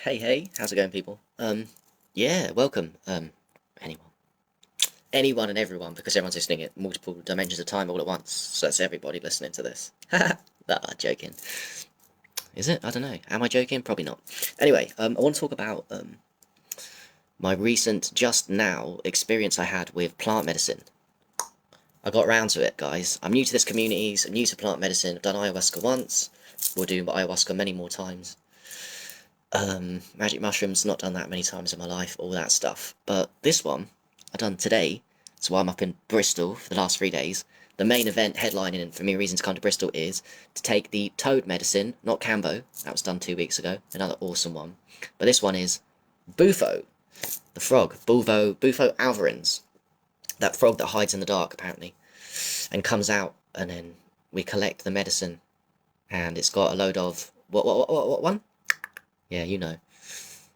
Hey, how's it going, people? Yeah, welcome, anyone. Anyone and everyone, because everyone's listening at multiple dimensions of time all at once, so that's everybody listening to this. Nah, joking. Is it? I don't know. Am I joking? Probably not. Anyway, I want to talk about, my recent, just now, experience I had with plant medicine. I got around to it, guys. I'm new to this community, I'm new to plant medicine, I've done ayahuasca once, we'll do ayahuasca many more times. Magic mushrooms, not done that many times in my life, all that stuff. But this one, I done today, so I'm up in Bristol for the last 3 days. The main event headlining, and for me, reason to come to Bristol is to take the toad medicine, not Cambo, that was done 2 weeks ago, another awesome one. But this one is Bufo, the frog, Bufo alvarins, that frog that hides in the dark, apparently, and comes out, and then we collect the medicine, and it's got a load of, what one? Yeah, you know,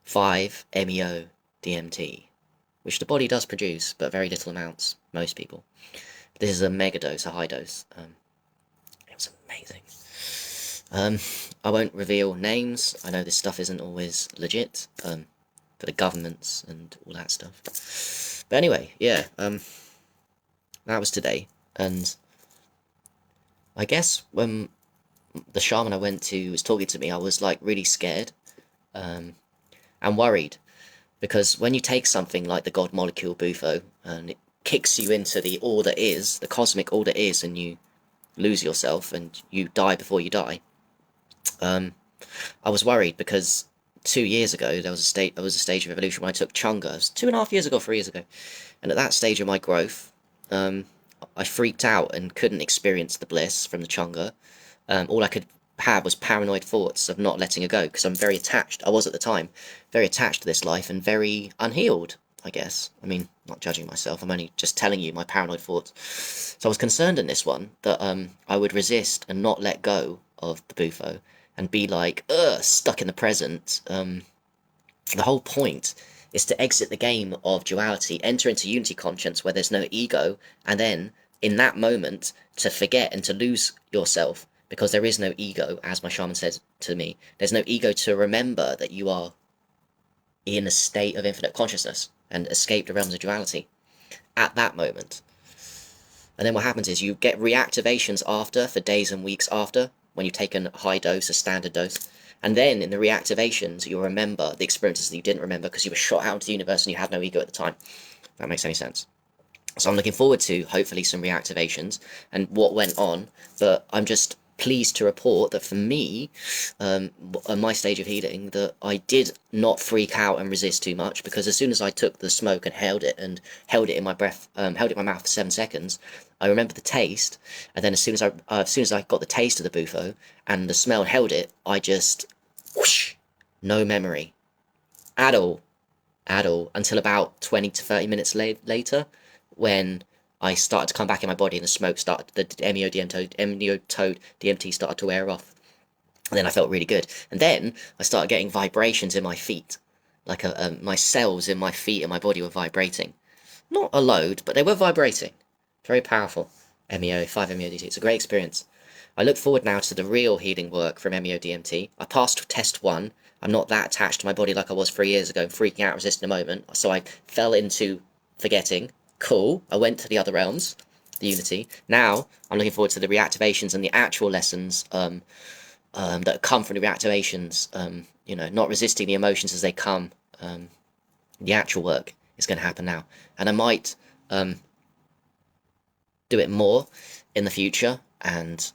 5-MeO DMT, which the body does produce, but very little amounts, most people. This is a mega dose, a high dose. It was amazing. I won't reveal names. I know this stuff isn't always legit, for the governments and all that stuff. But anyway, yeah, that was today, and I guess when the shaman I went to was talking to me, I was like really scared. And worried, because when you take something like the God molecule Bufo, and it kicks you into the all that is, the cosmic all that is, and you lose yourself, and you die before you die, I was worried because 2 years ago there was a stage of evolution when I took Chunga. It was 2.5 years ago, 3 years ago, and at that stage of my growth, I freaked out and couldn't experience the bliss from the Chunga. All I could have was paranoid thoughts of not letting it go, because I'm very attached. I was at the time very attached to this life and very unhealed, I guess. I mean, not judging myself, I'm only just telling you my paranoid thoughts. So I was concerned in this one that I would resist and not let go of the Bufo and be like, stuck in the present. The whole point is to exit the game of duality, enter into unity conscience where there's no ego, and then in that moment to forget and to lose yourself, because there is no ego, as my shaman said to me. There's no ego to remember that you are in a state of infinite consciousness and escaped the realms of duality at that moment. And then what happens is you get reactivations after, for days and weeks after, when you've taken a high dose, a standard dose. And then in the reactivations, you'll remember the experiences that you didn't remember because you were shot out into the universe and you had no ego at the time. If that makes any sense. So I'm looking forward to, hopefully, some reactivations and what went on, but I'm just pleased to report that for me, on my stage of healing, that I did not freak out and resist too much, because as soon as I took the smoke and held it in my breath, held it in my mouth for 7 seconds, I remember the taste, and then as soon as I got the taste of the Bufo and the smell and held it, I just whoosh, no memory at all, until about 20 to 30 minutes later, when I started to come back in my body and the smoke started, the MEO toad DMT started to wear off. And then I felt really good. And then I started getting vibrations in my feet. Like my cells in my feet and my body were vibrating. Not a load, but they were vibrating. Very powerful. MEO, 5-MeO DMT. It's a great experience. I look forward now to the real healing work from MEO DMT. I passed test 1. I'm not that attached to my body like I was 3 years ago, freaking out, resisting a moment. So I fell into forgetting. Cool, I went to the other realms, the unity. Now, I'm looking forward to the reactivations and the actual lessons that come from the reactivations, not resisting the emotions as they come. The actual work is going to happen now. And I might do it more in the future, and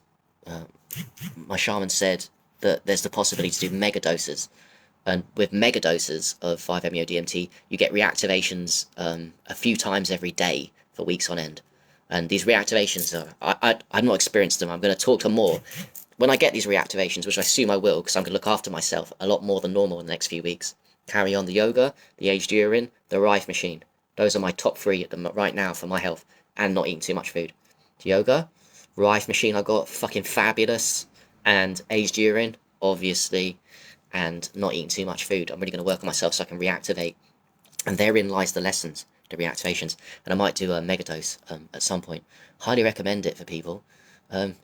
my shaman said that there's the possibility to do mega doses. And with mega doses of 5-MeO DMT, you get reactivations a few times every day for weeks on end. And these reactivations I've not experienced them. I'm going to talk to more. When I get these reactivations, which I assume I will, because I'm going to look after myself a lot more than normal in the next few weeks. Carry on the yoga, the aged urine, the Rife machine. Those are my top 3 right now for my health, and not eating too much food. Yoga, Rife machine I got, fucking fabulous, and aged urine, obviously, and not eating too much food. I'm really going to work on myself so I can reactivate. And therein lies the lessons, the reactivations. And I might do a megadose at some point. Highly recommend it for people.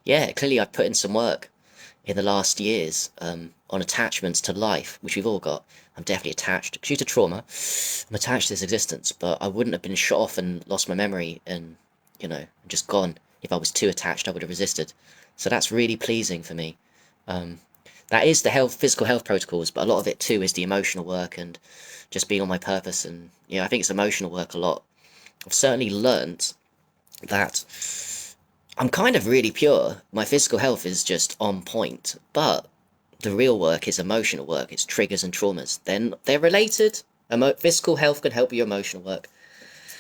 Yeah, clearly I've put in some work in the last years on attachments to life, which we've all got. I'm definitely attached. Due to trauma, I'm attached to this existence, but I wouldn't have been shot off and lost my memory and, you know, just gone. If I was too attached, I would have resisted. So that's really pleasing for me. That is the physical health protocols, but a lot of it too is the emotional work and just being on my purpose. And, you know, I think it's emotional work a lot. I've certainly learnt that I'm kind of really pure. My physical health is just on point, but the real work is emotional work. It's triggers and traumas. Then they're related. Physical health can help your emotional work,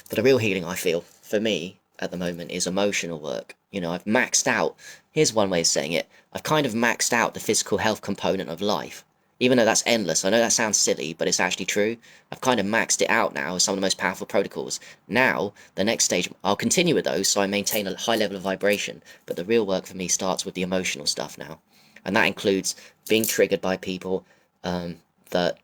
but the real healing I feel for me at the moment is emotional work. You know, I've maxed out. Here's one way of saying it. I've kind of maxed out the physical health component of life. Even though that's endless, I know that sounds silly, but it's actually true. I've kind of maxed it out now as some of the most powerful protocols. Now, the next stage, I'll continue with those so I maintain a high level of vibration, but the real work for me starts with the emotional stuff now. And that includes being triggered by people that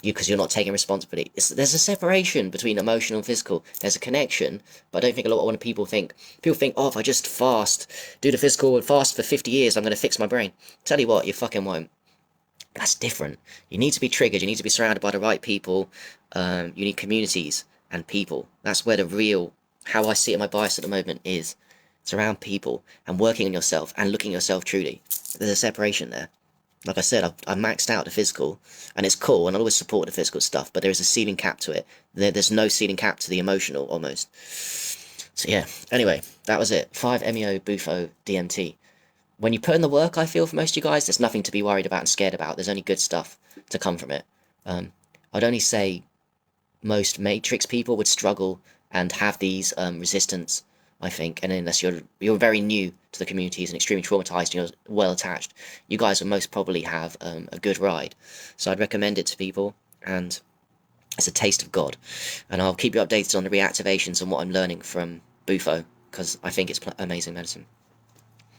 because you're not taking responsibility. There's a separation between emotional and physical. There's a connection, but I don't think a lot of people think, oh, if I just fast, do the physical and fast for 50 years, I'm going to fix my brain. Tell you what, you fucking won't. That's different. You need to be triggered. You need to be surrounded by the right people. You need communities and people. That's where the real, how I see it in my bias at the moment is. It's around people and working on yourself and looking at yourself truly. There's a separation there. Like I said, I've maxed out the physical, and it's cool, and I always support the physical stuff, but there is a ceiling cap to it. There's no ceiling cap to the emotional, almost. So yeah, anyway, that was it. 5 MEO, Bufo, DMT. When you put in the work, I feel, for most of you guys, there's nothing to be worried about and scared about. There's only good stuff to come from it. I'd only say most Matrix people would struggle and have these resistance, I think, and unless you're very new to the communities and extremely traumatized and you're well attached, you guys will most probably have a good ride. So I'd recommend it to people, and it's a taste of God. And I'll keep you updated on the reactivations and what I'm learning from Bufo, because I think it's amazing medicine.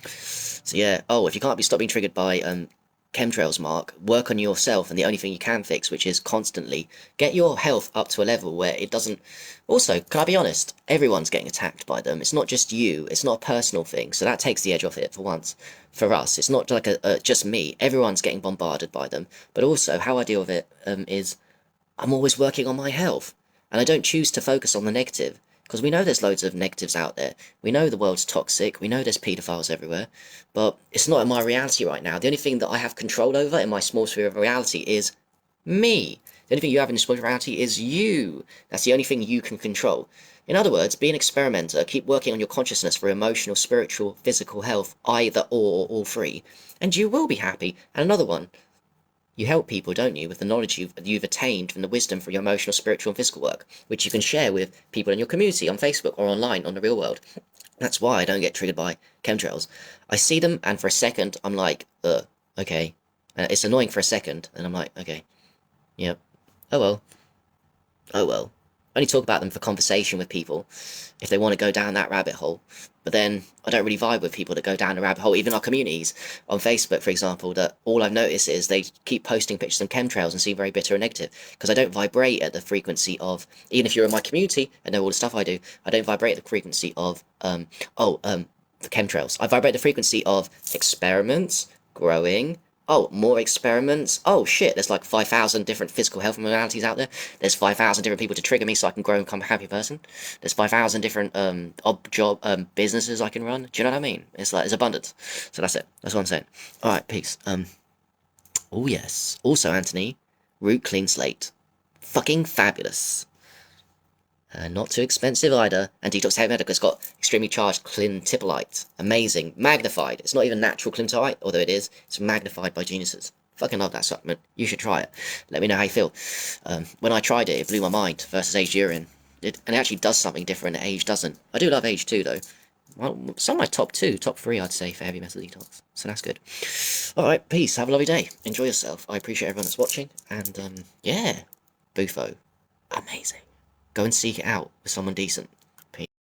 So yeah, if you can't stop being triggered by chemtrails, Mark, work on yourself, and the only thing you can fix, which is constantly get your health up to a level where it doesn't. Also, can I be honest, everyone's getting attacked by them. It's not just you, it's not a personal thing, so that takes the edge off it for once. For us, it's not like just me, everyone's getting bombarded by them. But also, how I deal with it is I'm always working on my health, and I don't choose to focus on the negative. Because we know there's loads of negatives out there. We know the world's toxic. We know there's paedophiles everywhere. But it's not in my reality right now. The only thing that I have control over in my small sphere of reality is me. The only thing you have in your small sphere of reality is you. That's the only thing you can control. In other words, be an experimenter. Keep working on your consciousness for emotional, spiritual, physical health, either or all three. And you will be happy. And another one. You help people, don't you, with the knowledge you've attained from the wisdom for your emotional, spiritual, and physical work, which you can share with people in your community on Facebook or online on the real world. That's why I don't get triggered by chemtrails. I see them, and for a second, I'm like, okay. It's annoying for a second, and I'm like, okay, yep, oh well. I only talk about them for conversation with people, if they want to go down that rabbit hole. But then, I don't really vibe with people that go down the rabbit hole, even our communities. On Facebook, for example, that all I've noticed is they keep posting pictures of chemtrails and seem very bitter and negative, because I don't vibrate at the frequency of, even if you're in my community and know all the stuff I do, I don't vibrate at the frequency of, the chemtrails. I vibrate at the frequency of experiments, growing, more experiments. Oh, shit, there's like 5,000 different physical health modalities out there. There's 5,000 different people to trigger me so I can grow and become a happy person. There's 5,000 different businesses I can run. Do you know what I mean? It's like, it's abundance. So that's it. That's what I'm saying. Alright, peace. Oh yes. Also, Anthony, Root Clean Slate. Fucking fabulous. Not too expensive either, and Detox Hair Medical has got extremely charged clintipolite. Amazing. Magnified. It's not even natural clintipolite, although it is. It's magnified by geniuses. Fucking love that supplement. You should try it. Let me know how you feel. When I tried it, it blew my mind versus aged urine. And it actually does something different that age doesn't. I do love age too, though. Well, some of my top 3, I'd say, for heavy metal detox. So that's good. Alright, peace. Have a lovely day. Enjoy yourself. I appreciate everyone that's watching. And, yeah. Bufo. Amazing. Go and seek it out with someone decent.